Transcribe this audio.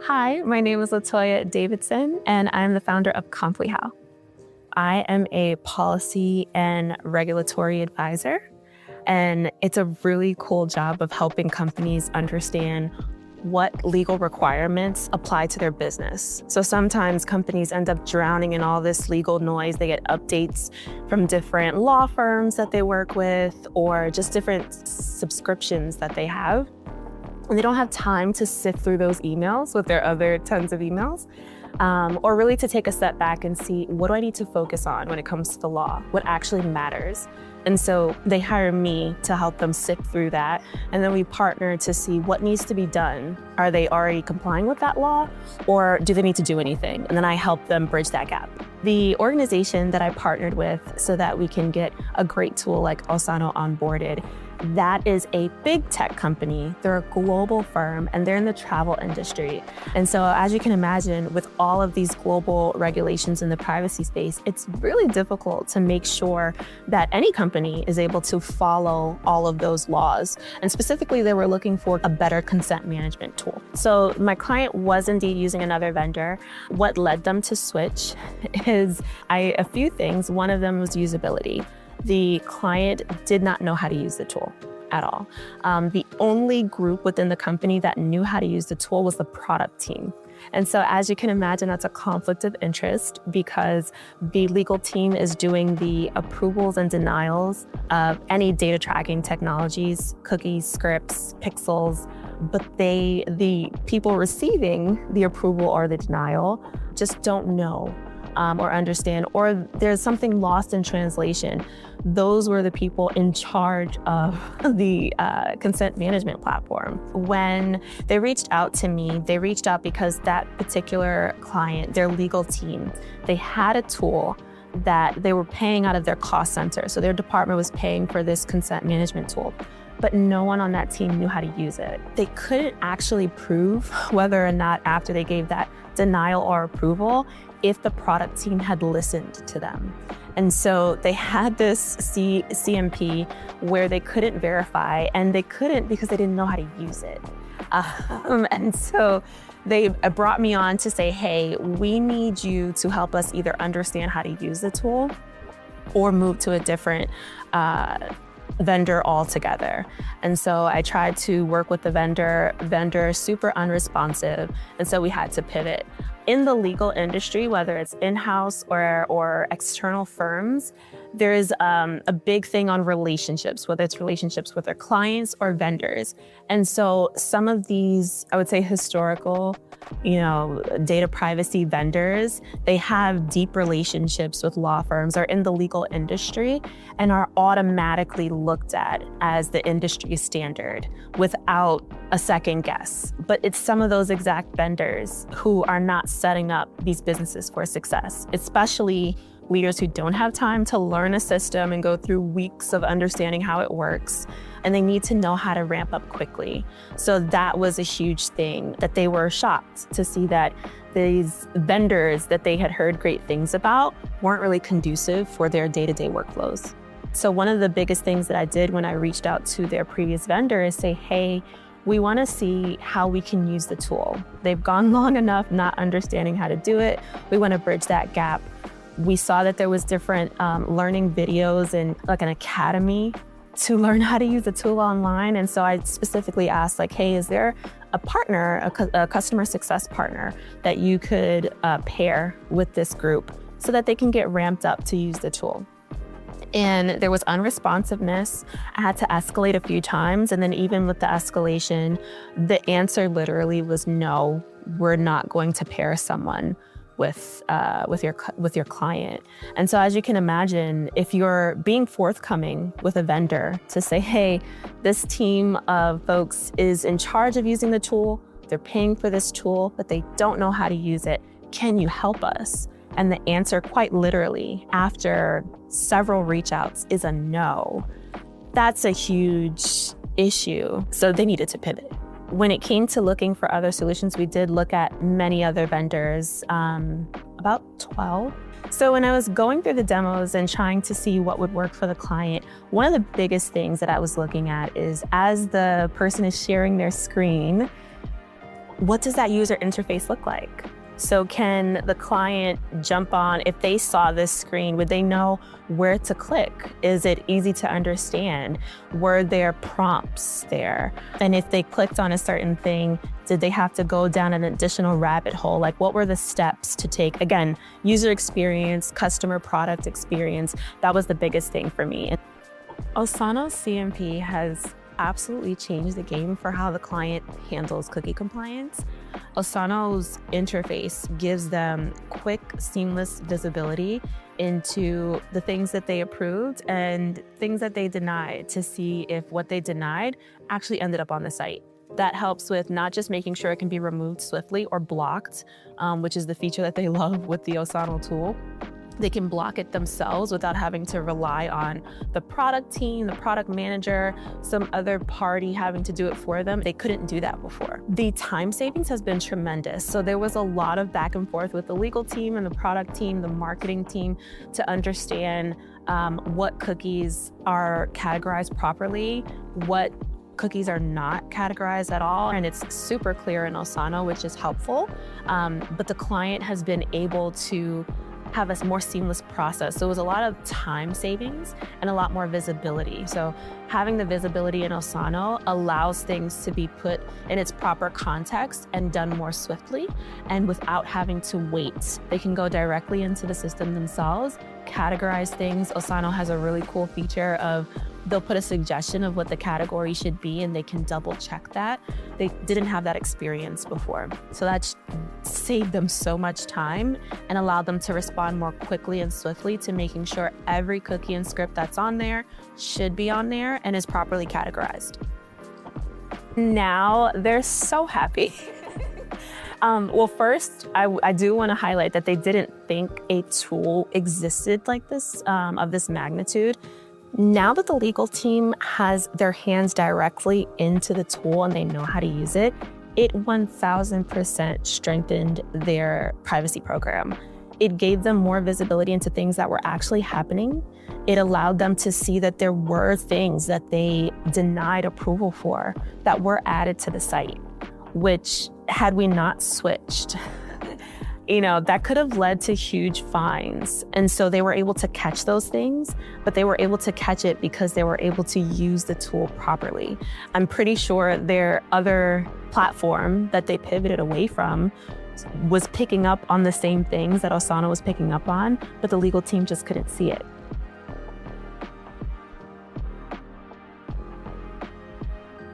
Hi, my name is Latoya Davidson, and I'm the founder of CompliHow. I am a policy and regulatory advisor, and it's a really cool job of helping companies understand what legal requirements apply to their business. So sometimes companies end up drowning in all this legal noise. They get updates from different law firms that they work with or just different subscriptions that they have. And they don't have time to sift through those emails with their other tons of emails, or really to take a step back and see, what do I need to focus on when it comes to the law? What actually matters? And so they hire me to help them sift through that. And then we partner to see what needs to be done. Are they already complying with that law, or do they need to do anything? And then I help them bridge that gap. The organization that I partnered with so that we can get a great tool like Osano onboarded, that is a big tech company. They're a global firm and they're in the travel industry. And so as you can imagine, with all of these global regulations in the privacy space, it's really difficult to make sure that any company is able to follow all of those laws. And specifically, they were looking for a better consent management tool. So my client was indeed using another vendor. What led them to switch is a few things. One of them was usability. The client did not know how to use the tool at all. The only group within the company that knew how to use the tool was the product team. And so as you can imagine, that's a conflict of interest because the legal team is doing the approvals and denials of any data tracking technologies, cookies, scripts, pixels, but the people receiving the approval or the denial just don't know or understand, or there's something lost in translation. Those were the people in charge of the consent management platform. When they reached out to me, they reached out because that particular client, their legal team, they had a tool that they were paying out of their cost center. So their department was paying for this consent management tool, but no one on that team knew how to use it. They couldn't actually prove whether or not after they gave that denial or approval, if the product team had listened to them. And so they had this CMP where they couldn't verify, and they couldn't because they didn't know how to use it. And so they brought me on to say, hey, we need you to help us either understand how to use the tool or move to a different vendor altogether. And so I tried to work with the vendor super unresponsive. And so we had to pivot. In the legal industry, whether it's in-house or external firms, there's a big thing on relationships, whether it's relationships with their clients or vendors. And so some of these, I would say, historical, data privacy vendors, they have deep relationships with law firms or in the legal industry and are automatically looked at as the industry standard without a second guess. But it's some of those exact vendors who are not setting up these businesses for success, especially leaders who don't have time to learn a system and go through weeks of understanding how it works. And they need to know how to ramp up quickly. So that was a huge thing, that they were shocked to see that these vendors that they had heard great things about weren't really conducive for their day-to-day workflows. So one of the biggest things that I did when I reached out to their previous vendor is say, hey, we want to see how we can use the tool. They've gone long enough not understanding how to do it. We want to bridge that gap. We saw that there was different learning videos and like an academy to learn how to use the tool online. And so I specifically asked, like, hey, is there a partner, a customer success partner that you could pair with this group so that they can get ramped up to use the tool? And there was unresponsiveness. I had to escalate a few times. And then even with the escalation, the answer literally was no, we're not going to pair someone with your client. And so as you can imagine, if you're being forthcoming with a vendor to say, hey, this team of folks is in charge of using the tool, they're paying for this tool, but they don't know how to use it, can you help us? And the answer quite literally after several reach outs is a no. That's a huge issue. So they needed to pivot. When it came to looking for other solutions, we did look at many other vendors, about 12. So when I was going through the demos and trying to see what would work for the client, one of the biggest things that I was looking at is as the person is sharing their screen, what does that user interface look like? So can the client jump on, if they saw this screen, would they know where to click? Is it easy to understand? Were there prompts there? And if they clicked on a certain thing, did they have to go down an additional rabbit hole? Like, what were the steps to take? Again, user experience, customer product experience, that was the biggest thing for me. Osano CMP has absolutely changed the game for how the client handles cookie compliance. Osano's interface gives them quick, seamless visibility into the things that they approved and things that they denied to see if what they denied actually ended up on the site. That helps with not just making sure it can be removed swiftly or blocked, which is the feature that they love with the Osano tool. They can block it themselves without having to rely on the product team, the product manager, some other party having to do it for them. They couldn't do that before. The time savings has been tremendous. So there was a lot of back and forth with the legal team and the product team, the marketing team, to understand what cookies are categorized properly, what cookies are not categorized at all. And it's super clear in Osano, which is helpful. But the client has been able to have a more seamless process. So it was a lot of time savings and a lot more visibility. So having the visibility in Osano allows things to be put in its proper context and done more swiftly and without having to wait. They can go directly into the system themselves, categorize things. Osano has a really cool feature of they'll put a suggestion of what the category should be and they can double check that. They didn't have that experience before. So that saved them so much time and allowed them to respond more quickly and swiftly to making sure every cookie and script that's on there should be on there and is properly categorized. Now they're so happy. Well, first, I do want to highlight that they didn't think a tool existed like this, of this magnitude. Now that the legal team has their hands directly into the tool and they know how to use it, it 1000% strengthened their privacy program. It gave them more visibility into things that were actually happening. It allowed them to see that there were things that they denied approval for that were added to the site, which had we not switched, that could have led to huge fines. And so they were able to catch those things, but they were able to catch it because they were able to use the tool properly. I'm pretty sure their other platform that they pivoted away from was picking up on the same things that Osano was picking up on, but the legal team just couldn't see it.